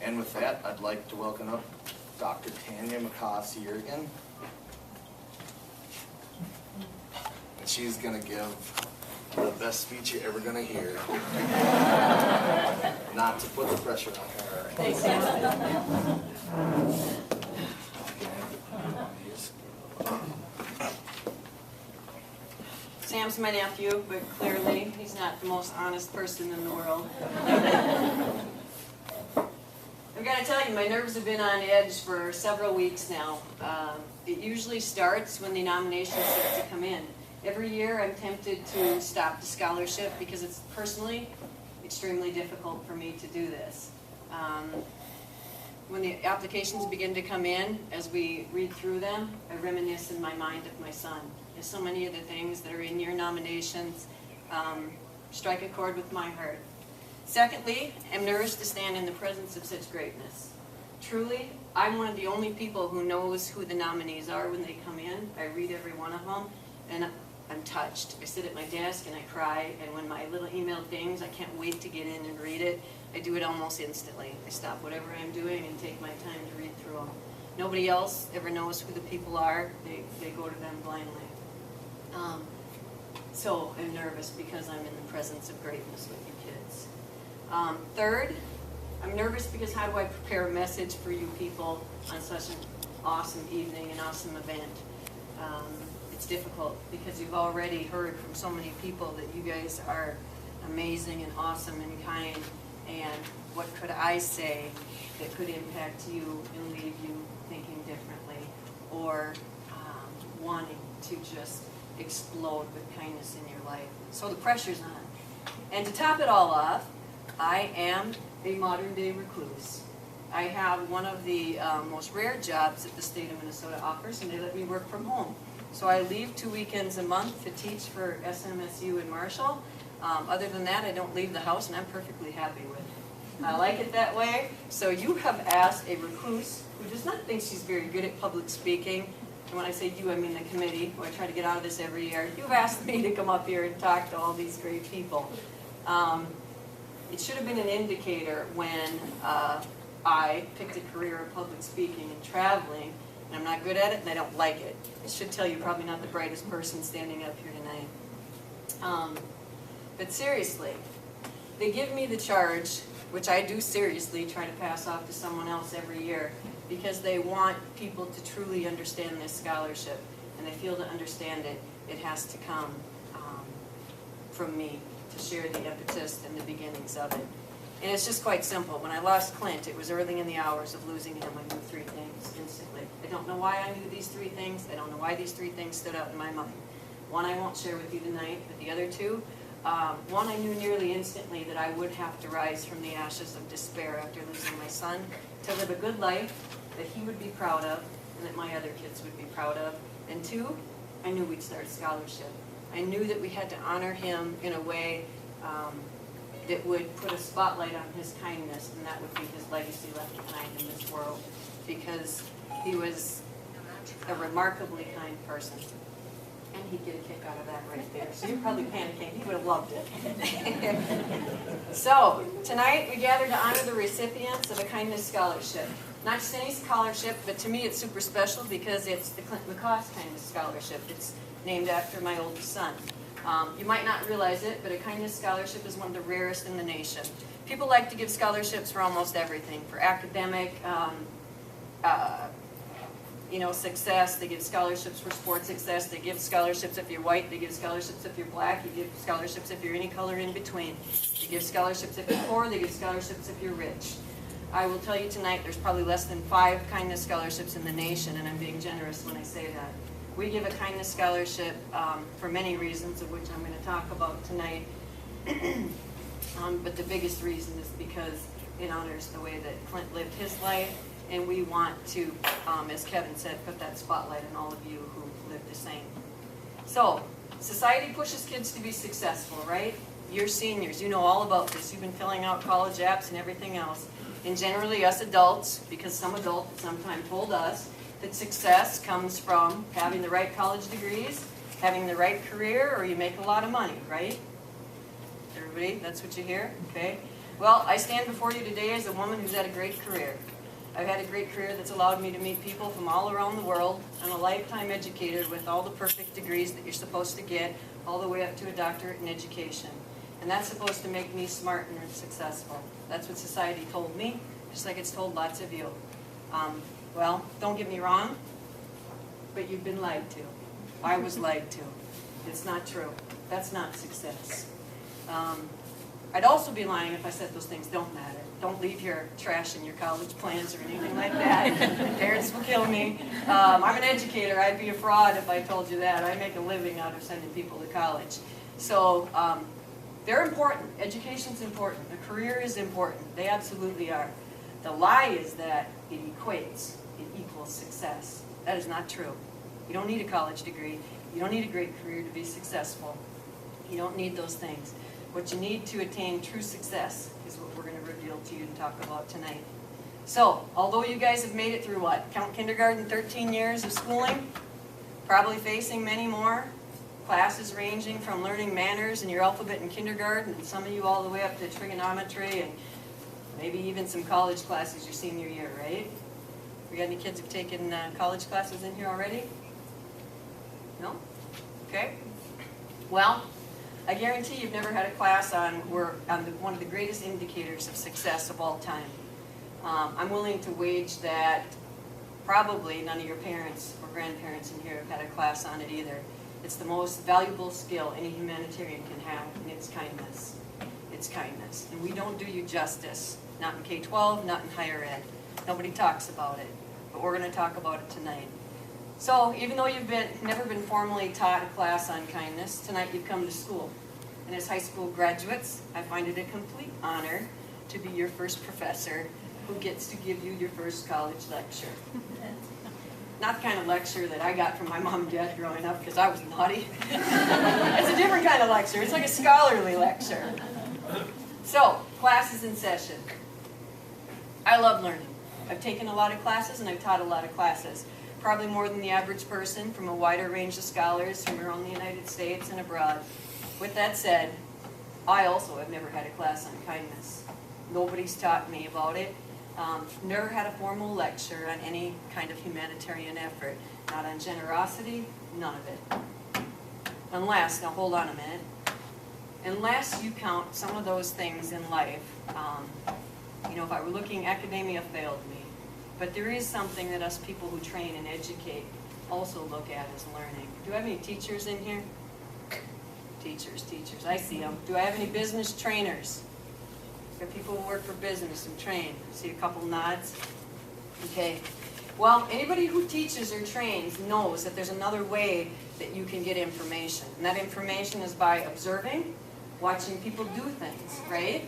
And with that, I'd like to welcome up Dr. Tanya McCoss-Yerigan. And she's going to give the best speech you're ever going to hear. Not to put the pressure on her. Thanks, Sam. Sam's my nephew, but clearly he's not the most honest person in the world. I've got to tell you, my nerves have been on edge for several weeks now. It usually starts when the nominations start to come in. Every year I'm tempted to stop the scholarship because it's personally extremely difficult for me to do this. When the applications begin to come in, as we read through them, I reminisce in my mind of my son. There's so many of the things that are in your nominations strike a chord with my heart. Secondly, I'm nervous to stand in the presence of such greatness. Truly, I'm one of the only people who knows who the nominees are when they come in. I read every one of them, and I'm touched. I sit at my desk and I cry, and when my little email dings, I can't wait to get in and read it. I do it almost instantly. I stop whatever I'm doing and take my time to read through them. Nobody else ever knows who the people are. They go to them blindly. So I'm nervous because I'm in the presence of greatness with you kids. Third, I'm nervous because how do I prepare a message for you people on such an awesome evening, an awesome event? It's difficult because you've already heard from so many people that you guys are amazing and awesome and kind, and what could I say that could impact you and leave you thinking differently or wanting to just explode with kindness in your life. So the pressure's on. And to top it all off, I am a modern day recluse. I have one of the most rare jobs that the state of Minnesota offers, and they let me work from home. So I leave 2 weekends a month to teach for SMSU in Marshall. Other than that, I don't leave the house, and I'm perfectly happy with it. I like it that way. So you have asked a recluse who does not think she's very good at public speaking, and when I say you, I mean the committee, who I try to get out of this every year. You've asked me to come up here and talk to all these great people. It should have been an indicator when I picked a career of public speaking and traveling, and I'm not good at it and I don't like it. It should tell you probably not the brightest person standing up here tonight. But seriously, they give me the charge, which I do seriously try to pass off to someone else every year, because they want people to truly understand this scholarship, and they feel to understand it, it has to come from me to share the impetus and the beginnings of it. And it's just quite simple. When I lost Clint, it was early in the hours of losing him. I knew 3 things instantly. I don't know why I knew these 3 things. I don't know why these 3 things stood out in my mind. One I won't share with you tonight, but the other 2, one I knew nearly instantly that I would have to rise from the ashes of despair after losing my son to live a good life that he would be proud of and that my other kids would be proud of. And 2, I knew we'd start a scholarship. I knew that we had to honor him in a way that would put a spotlight on his kindness, and that would be his legacy left behind in this world, because he was a remarkably kind person. And he'd get a kick out of that right there. So you're probably panicking. He would have loved it. So tonight we gather to honor the recipients of a kindness scholarship. Not just any scholarship, but to me it's super special because it's the Clint McCoss Kindness Scholarship. It's named after my oldest son. You might not realize it, but a kindness scholarship is one of the rarest in the nation. People like to give scholarships for almost everything, for academic, success. They give scholarships for sports success. They give scholarships if you're white. They give scholarships if you're black. You give scholarships if you're any color in between. They give scholarships if you're poor. They give scholarships if you're rich. I will tell you tonight there's probably less than 5 kindness scholarships in the nation, and I'm being generous when I say that. We give a kindness scholarship for many reasons, of which I'm going to talk about tonight. But the biggest reason is because it honors the way that Clint lived his life, and we want to, as Kevin said, put that spotlight on all of you who live the same. So, society pushes kids to be successful, right? You're seniors, you know all about this. You've been filling out college apps and everything else. And generally us adults, because some adults at some time told us that success comes from having the right college degrees, having the right career, or you make a lot of money, right? Everybody, that's what you hear? Okay. Well, I stand before you today as a woman who's had a great career. I've had a great career that's allowed me to meet people from all around the world. I'm a lifetime educator with all the perfect degrees that you're supposed to get, all the way up to a doctorate in education. And that's supposed to make me smart and successful. That's what society told me, just like it's told lots of you. Well, don't get me wrong, but you've been lied to. I was lied to. It's not true. That's not success. I'd also be lying if I said those things don't matter. Don't leave your trash in your college plans or anything like that. Parents will kill me. I'm an educator. I'd be a fraud if I told you that. I make a living out of sending people to college. So they're important. Education's important. A career is important. They absolutely are. The lie is that it equates. It equals success. That is not true. You don't need a college degree. You don't need a great career to be successful. You don't need those things. What you need to attain true success is what we're going to reveal to you and talk about tonight. So, although you guys have made it through what? Count kindergarten, 13 years of schooling, probably facing many more. Classes ranging from learning manners and your alphabet in kindergarten, and some of you all the way up to trigonometry, and maybe even some college classes your senior year, right? We got any kids who've taken college classes in here already? No? Okay. Well, I guarantee you've never had a class on one of the greatest indicators of success of all time. I'm willing to wage that probably none of your parents or grandparents in here have had a class on it either. It's the most valuable skill any humanitarian can have, and it's kindness. It's kindness. And we don't do you justice. Not in K-12, not in higher ed. Nobody talks about it, but we're going to talk about it tonight. So, even though you've never been formally taught a class on kindness, tonight you've come to school. And as high school graduates, I find it a complete honor to be your first professor who gets to give you your first college lecture. Not the kind of lecture that I got from my mom and dad growing up because I was naughty. It's a different kind of lecture. It's like a scholarly lecture. So, class is in session. I love learning. I've taken a lot of classes and I've taught a lot of classes. Probably more than the average person from a wider range of scholars from around the United States and abroad. With that said, I also have never had a class on kindness. Nobody's taught me about it. Never had a formal lecture on any kind of humanitarian effort. Not on generosity, none of it. Unless, now hold on a minute, unless you count some of those things in life, if I were looking, academia failed me. But there is something that us people who train and educate also look at as learning. Do I have any teachers in here? Teachers, I see them. Do I have any business trainers? There are people who work for business and train. I see a couple nods. Okay. Well, anybody who teaches or trains knows that there's another way that you can get information. And that information is by observing, watching people do things, right?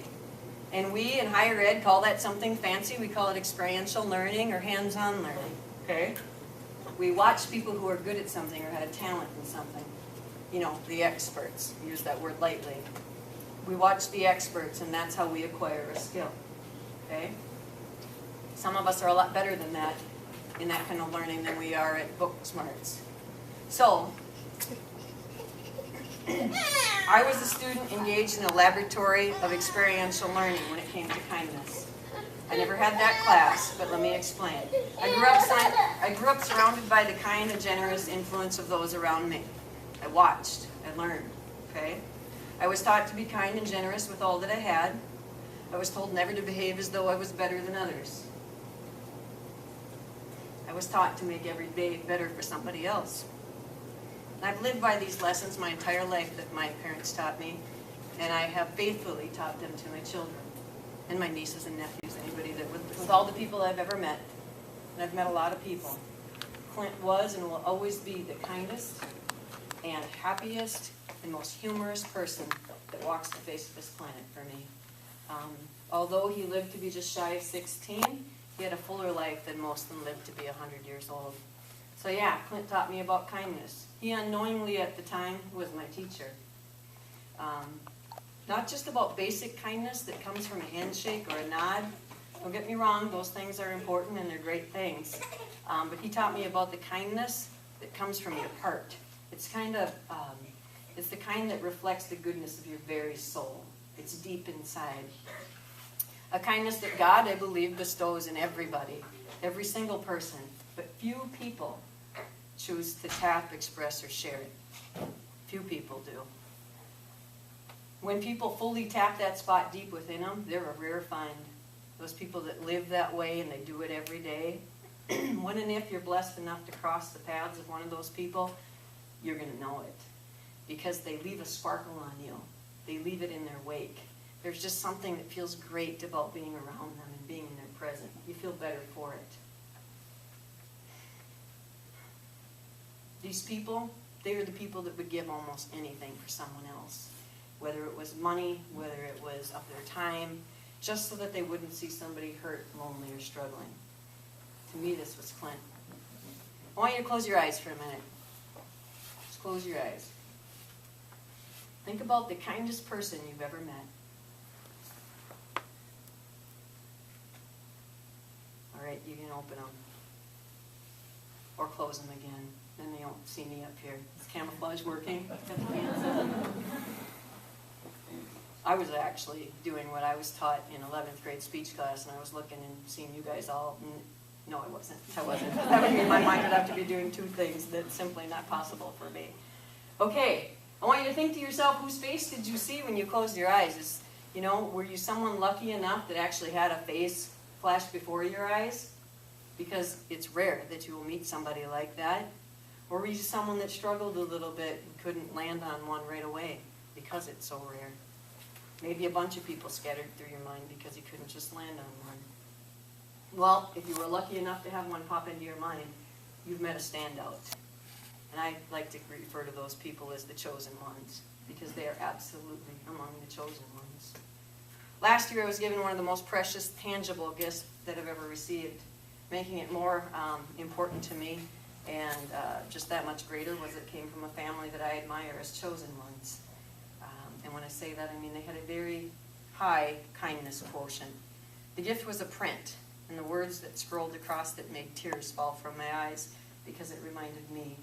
And we in higher ed call that something fancy. We call it experiential learning or hands-on learning, okay? We watch people who are good at something or had a talent in something. The experts. Use that word lightly. We watch the experts, and that's how we acquire a skill, okay? Some of us are a lot better than that in that kind of learning than we are at book smarts. So, I was a student engaged in a laboratory of experiential learning when it came to kindness. I never had that class, but let me explain. I grew up surrounded by the kind and generous influence of those around me. I watched, I learned, okay? I was taught to be kind and generous with all that I had. I was told never to behave as though I was better than others. I was taught to make every day better for somebody else. I've lived by these lessons my entire life that my parents taught me, and I have faithfully taught them to my children and my nieces and nephews, anybody that with all the people I've ever met. And I've met a lot of people. Clint was and will always be the kindest and happiest and most humorous person that walks the face of this planet for me. Although he lived to be just shy of 16, he had a fuller life than most of them lived to be 100 years old. So yeah, Clint taught me about kindness. He unknowingly at the time was my teacher. Not just about basic kindness that comes from a handshake or a nod. Don't get me wrong, those things are important and they're great things. But he taught me about the kindness that comes from your heart. It's it's the kind that reflects the goodness of your very soul. It's deep inside. A kindness that God, I believe, bestows in everybody, every single person. But few people choose to tap, express, or share it. Few people do. When people fully tap that spot deep within them, they're a rare find. Those people that live that way and they do it every day. When and if you're blessed enough to cross the paths of one of those people, you're going to know it. Because they leave a sparkle on you. They leave it in their wake. There's just something that feels great about being around them and being in their presence. You feel better for it. These people, they are the people that would give almost anything for someone else. Whether it was money, whether it was of their time, just so that they wouldn't see somebody hurt, lonely, or struggling. To me, this was Clint. I want you to close your eyes for a minute. Just close your eyes. Think about the kindest person you've ever met. All right, you can open them. Or close them again. Then they don't see me up here. Is camouflage working? I was actually doing what I was taught in 11th grade speech class, and I was looking and seeing you guys all. No, I wasn't. That would mean my mind would have to be doing two things that's simply not possible for me. Okay, I want you to think to yourself, whose face did you see when you closed your eyes? Were you someone lucky enough that actually had a face flash before your eyes? Because it's rare that you will meet somebody like that. Or were you someone that struggled a little bit and couldn't land on one right away because it's so rare? Maybe a bunch of people scattered through your mind because you couldn't just land on one. Well, if you were lucky enough to have one pop into your mind, you've met a standout. And I like to refer to those people as the chosen ones, because they are absolutely among the chosen ones. Last year I was given one of the most precious, tangible gifts that I've ever received, making it more important to me, and just that much greater was it came from a family that I admire as chosen ones. And when I say that, I mean they had a very high kindness quotient. The gift was a print, and the words that scrolled across it made tears fall from my eyes because it reminded me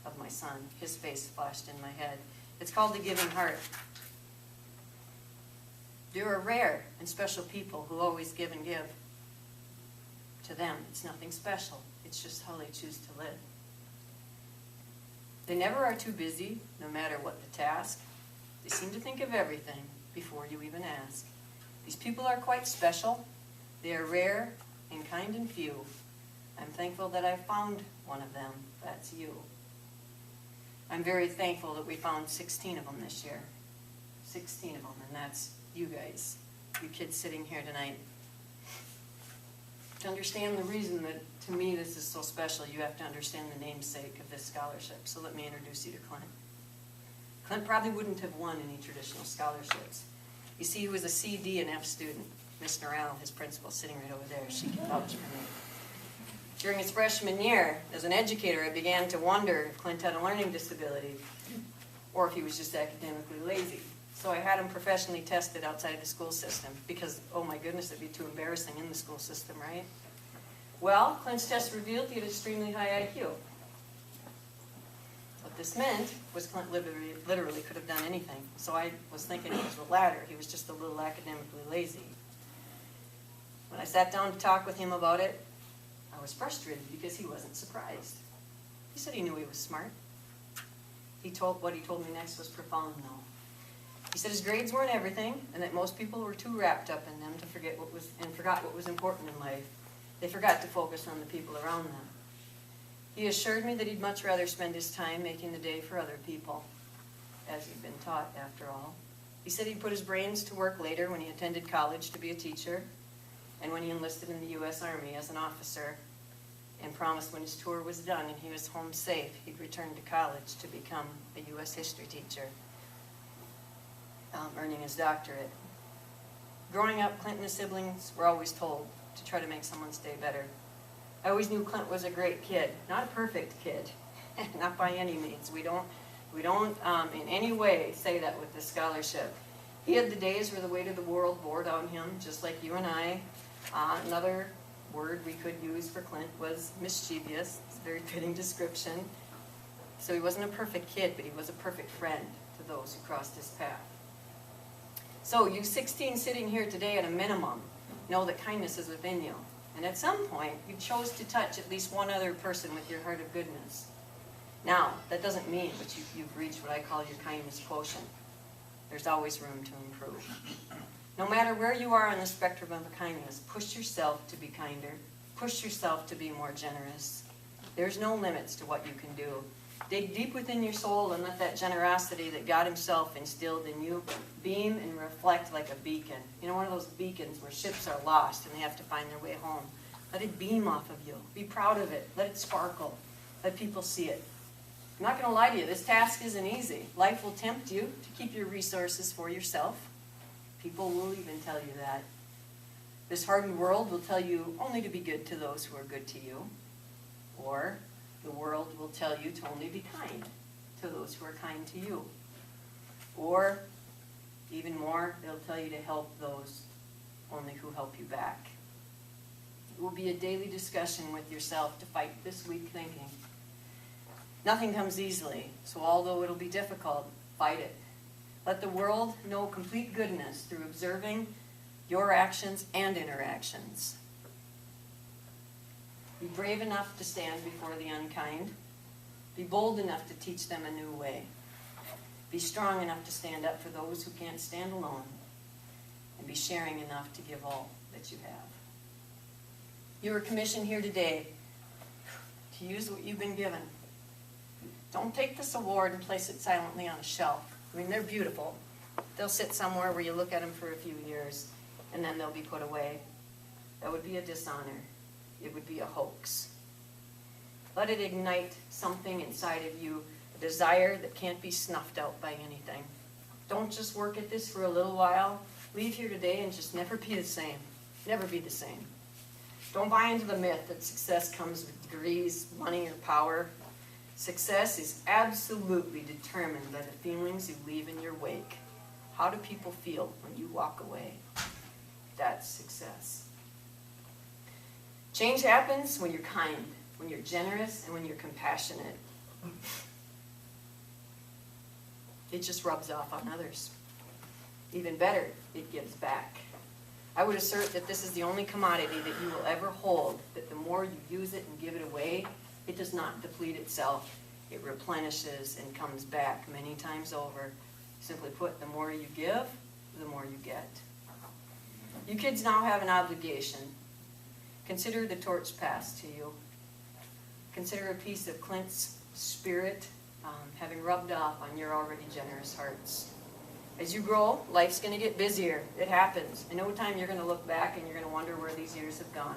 of my son. His face flashed in my head. It's called The Giving Heart. There are rare and special people who always give and give. To them, it's nothing special. It's just how they choose to live. They never are too busy, no matter what the task. They seem to think of everything before you even ask. These people are quite special. They are rare and kind and few. I'm thankful that I found one of them. That's you. I'm very thankful that we found 16 of them this year. 16 of them, and that's you guys, you kids sitting here tonight. To understand the reason that, to me, this is so special, you have to understand the namesake of this scholarship. So let me introduce you to Clint. Clint probably wouldn't have won any traditional scholarships. You see, he was a C, D, and F student. Miss Norrell, his principal, sitting right over there. She can vouch for me. During his freshman year, as an educator, I began to wonder if Clint had a learning disability or if he was just academically lazy. So I had him professionally tested outside of the school system because, oh my goodness, it'd be too embarrassing in the school system, right? Well, Clint's test revealed he had extremely high IQ. What this meant was Clint literally could have done anything. So I was thinking it was the latter. He was just a little academically lazy. When I sat down to talk with him about it, I was frustrated because he wasn't surprised. He said he knew he was smart. What he told me next was profound, though. He said his grades weren't everything, and that most people were too wrapped up in them to forget forgot what was important in life. They forgot to focus on the people around them. He assured me that he'd much rather spend his time making the day for other people, as he'd been taught, after all. He said he'd put his brains to work later when he attended college to be a teacher, and when he enlisted in the U.S. Army as an officer, and promised when his tour was done and he was home safe, he'd return to college to become a U.S. history teacher, earning his doctorate. Growing up, Clint and his siblings were always told to try to make someone's day better. I always knew Clint was a great kid, not a perfect kid, not by any means. We don't in any way say that with this scholarship. He had the days where the weight of the world bore on him, just like you and I. Another word we could use for Clint was mischievous. It's a very fitting description. So he wasn't a perfect kid, but he was a perfect friend to those who crossed his path. So you 16 sitting here today at a minimum, know that kindness is within you. And at some point, you chose to touch at least one other person with your heart of goodness. Now, that doesn't mean that you've reached what I call your kindness quotient. There's always room to improve. No matter where you are on the spectrum of kindness, push yourself to be kinder. Push yourself to be more generous. There's no limits to what you can do. Dig deep within your soul and let that generosity that God himself instilled in you beam and reflect like a beacon. You know, one of those beacons where ships are lost and they have to find their way home. Let it beam off of you. Be proud of it. Let it sparkle. Let people see it. I'm not going to lie to you. This task isn't easy. Life will tempt you to keep your resources for yourself. People will even tell you that. This hardened world will tell you only to be good to those who are good to you. Or the world will tell you to only be kind to those who are kind to you. Or, even more, they'll tell you to help those only who help you back. It will be a daily discussion with yourself to fight this weak thinking. Nothing comes easily, so although it'll be difficult, fight it. Let the world know complete goodness through observing your actions and interactions. Be brave enough to stand before the unkind. Be bold enough to teach them a new way. Be strong enough to stand up for those who can't stand alone. And be sharing enough to give all that you have. You are commissioned here today to use what you've been given. Don't take this award and place it silently on a shelf. I mean, they're beautiful. They'll sit somewhere where you look at them for a few years, and then they'll be put away. That would be a dishonor. It would be a hoax. Let it ignite something inside of you, a desire that can't be snuffed out by anything. Don't just work at this for a little while. Leave here today and just never be the same. Never be the same. Don't buy into the myth that success comes with degrees, money, or power. Success is absolutely determined by the feelings you leave in your wake. How do people feel when you walk away? That's success. Change happens when you're kind, when you're generous, and when you're compassionate. It just rubs off on others. Even better, it gives back. I would assert that this is the only commodity that you will ever hold, that the more you use it and give it away, it does not deplete itself. It replenishes and comes back many times over. Simply put, the more you give, the more you get. You kids now have an obligation. Consider the torch passed to you. Consider a piece of Clint's spirit having rubbed off on your already generous hearts. As you grow, life's going to get busier. It happens. In no time, you're going to look back and you're going to wonder where these years have gone.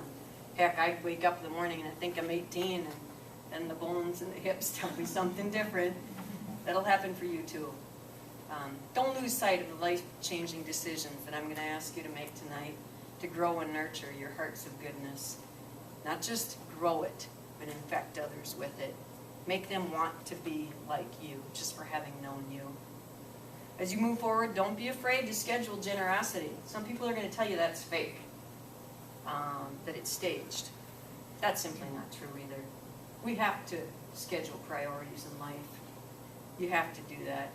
Heck, I wake up in the morning and I think I'm 18, and then the bones and the hips tell me something different. That'll happen for you too. Don't lose sight of the life-changing decisions that I'm going to ask you to make tonight to grow and nurture your hearts of goodness. Not just grow it, but infect others with it. Make them want to be like you, just for having known you. As you move forward, don't be afraid to schedule generosity. Some people are going to tell you that's fake, that it's staged. That's simply not true either. We have to schedule priorities in life. You have to do that.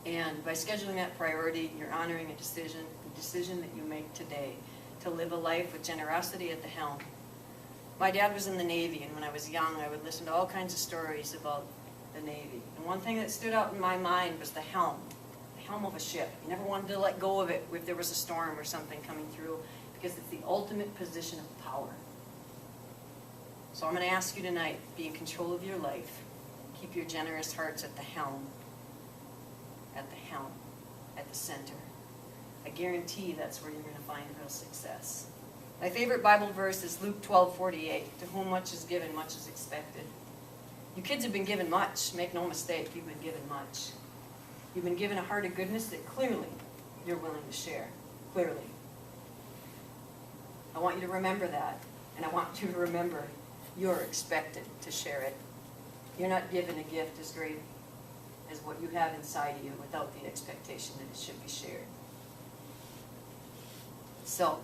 And by scheduling that priority, you're honoring a decision that you make today to live a life with generosity at the helm. My dad was in the Navy, and when I was young, I would listen to all kinds of stories about the Navy. And one thing that stood out in my mind was the helm of a ship. You never wanted to let go of it if there was a storm or something coming through, because it's the ultimate position of power. So I'm going to ask you tonight, be in control of your life. Keep your generous hearts at the helm, at the center. I guarantee that's where you're going to find real success. My favorite Bible verse is Luke 12:48. To whom much is given, much is expected. You kids have been given much. Make no mistake, you've been given much. You've been given a heart of goodness that clearly you're willing to share. Clearly. I want you to remember that. And I want you to remember you're expected to share it. You're not given a gift as great as what you have inside of you without the expectation that it should be shared. So,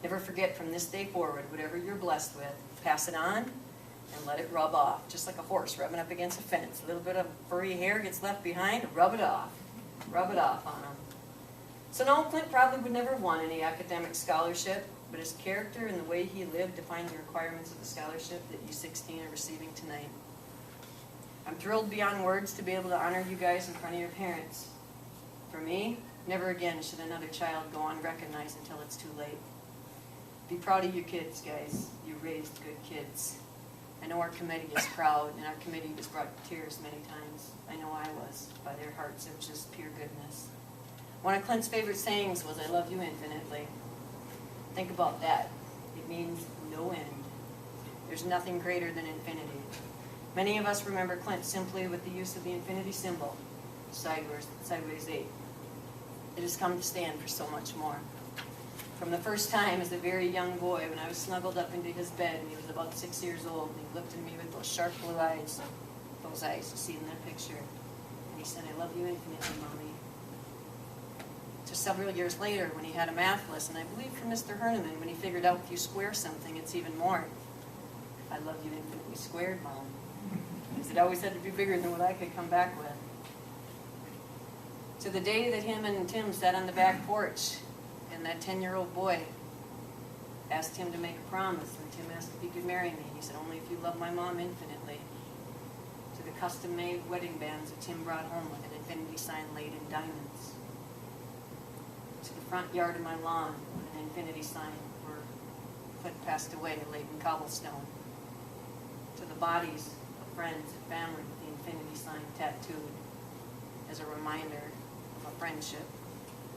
never forget from this day forward, whatever you're blessed with, pass it on and let it rub off. Just like a horse rubbing up against a fence. A little bit of furry hair gets left behind, rub it off. Rub it off on them. So no, Clint probably would never have won any academic scholarship, but his character and the way he lived defined the requirements of the scholarship that you 16 are receiving tonight. I'm thrilled beyond words to be able to honor you guys in front of your parents. For me, never again should another child go unrecognized until it's too late. Be proud of your kids, guys. You raised good kids. I know our committee is proud, and our committee was brought to tears many times. I know I was, by their hearts of just pure goodness. One of Clint's favorite sayings was, "I love you infinitely." Think about that. It means no end. There's nothing greater than infinity. Many of us remember Clint simply with the use of the infinity symbol, sideways 8. It has come to stand for so much more. From the first time as a very young boy, when I was snuggled up into his bed and he was about 6 years old, and he looked at me with those sharp blue eyes, those eyes you see in that picture, and he said, "I love you infinitely, Mommy." To several years later, when he had a math lesson, I believe from Mr. Herneman, when he figured out if you square something, it's even more. "I love you infinitely squared, Mom." Because it always had to be bigger than what I could come back with. To the day that him and Tim sat on the back porch, and that 10-year-old boy asked him to make a promise, and Tim asked if he could marry me. He said, "Only if you love my mom infinitely." To the custom-made wedding bands that Tim brought home with an infinity sign laid in diamonds. To the front yard of my lawn with an infinity sign where Clint passed away laid in cobblestone. To the bodies of friends and family with the infinity sign tattooed as a reminder of a friendship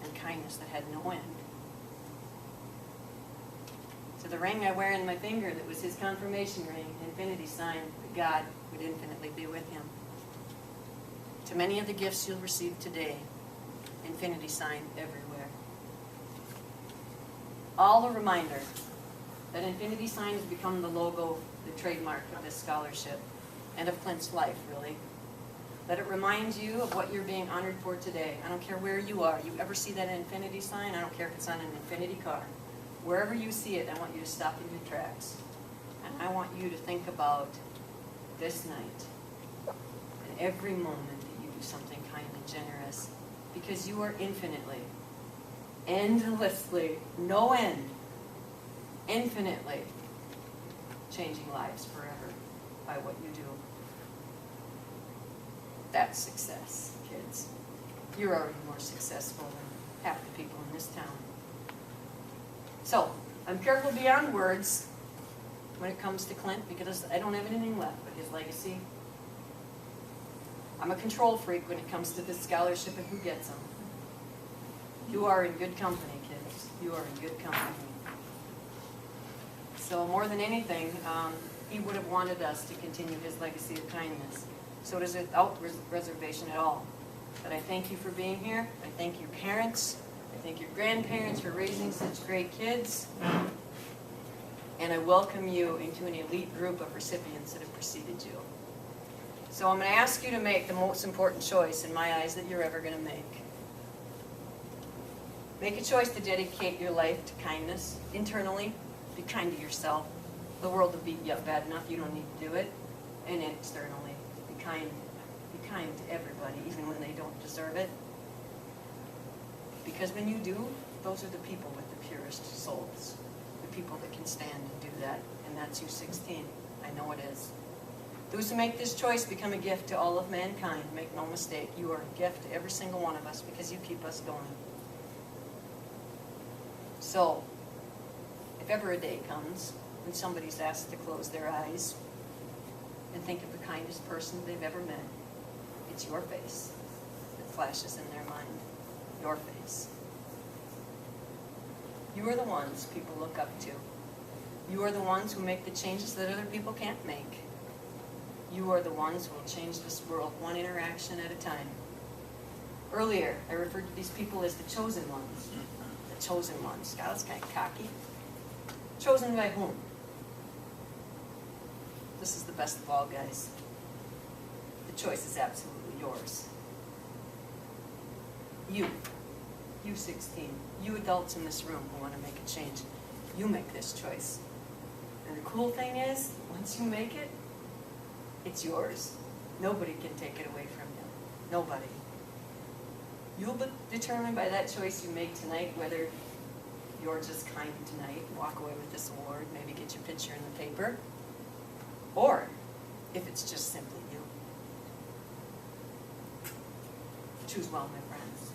and kindness that had no end. To the ring I wear in my finger that was his confirmation ring, an infinity sign that God would infinitely be with him. To many of the gifts you'll receive today, infinity sign everywhere. All a reminder that infinity sign has become the logo, the trademark of this scholarship, and of Clint's life, really. Let it remind you of what you're being honored for today. I don't care where you are. You ever see that infinity sign? I don't care if it's on an infinity car. Wherever you see it, I want you to stop in your tracks. And I want you to think about this night and every moment that you do something kind and generous, because you are infinitely, endlessly, no end, infinitely changing lives forever by what you do. That's success, kids. You're already more successful than half the people in this town. So, I'm careful beyond words when it comes to Clint, because I don't have anything left but his legacy. I'm a control freak when it comes to this scholarship and who gets them. You are in good company, kids. You are in good company. So more than anything, he would have wanted us to continue his legacy of kindness. So it is without reservation at all. But I thank you for being here. I thank your parents. I thank your grandparents for raising such great kids. And I welcome you into an elite group of recipients that have preceded you. So I'm going to ask you to make the most important choice, in my eyes, that you're ever going to make. Make a choice to dedicate your life to kindness internally. Be kind to yourself. The world will beat you up bad enough. You don't need to do it. And externally, be kind to everybody, even when they don't deserve it. Because when you do, those are the people with the purest souls. The people that can stand and do that. And that's you 16. I know it is. Those who make this choice become a gift to all of mankind. Make no mistake, you are a gift to every single one of us because you keep us going. So, if ever a day comes when somebody's asked to close their eyes and think of the kindest person they've ever met, it's your face that flashes in their mind. Your face. You are the ones people look up to. You are the ones who make the changes that other people can't make. You are the ones who will change this world one interaction at a time. Earlier, I referred to these people as the chosen ones. The chosen ones. God, that's kind of cocky. Chosen by whom? This is the best of all, guys. The choice is absolutely yours. You 16, you adults in this room who want to make a change, you make this choice. And the cool thing is, once you make it, it's yours. Nobody can take it away from you. Nobody. You'll be determined by that choice you make tonight whether you're just kind tonight, walk away with this award, maybe get your picture in the paper, or if it's just simply you. Choose well, my friends.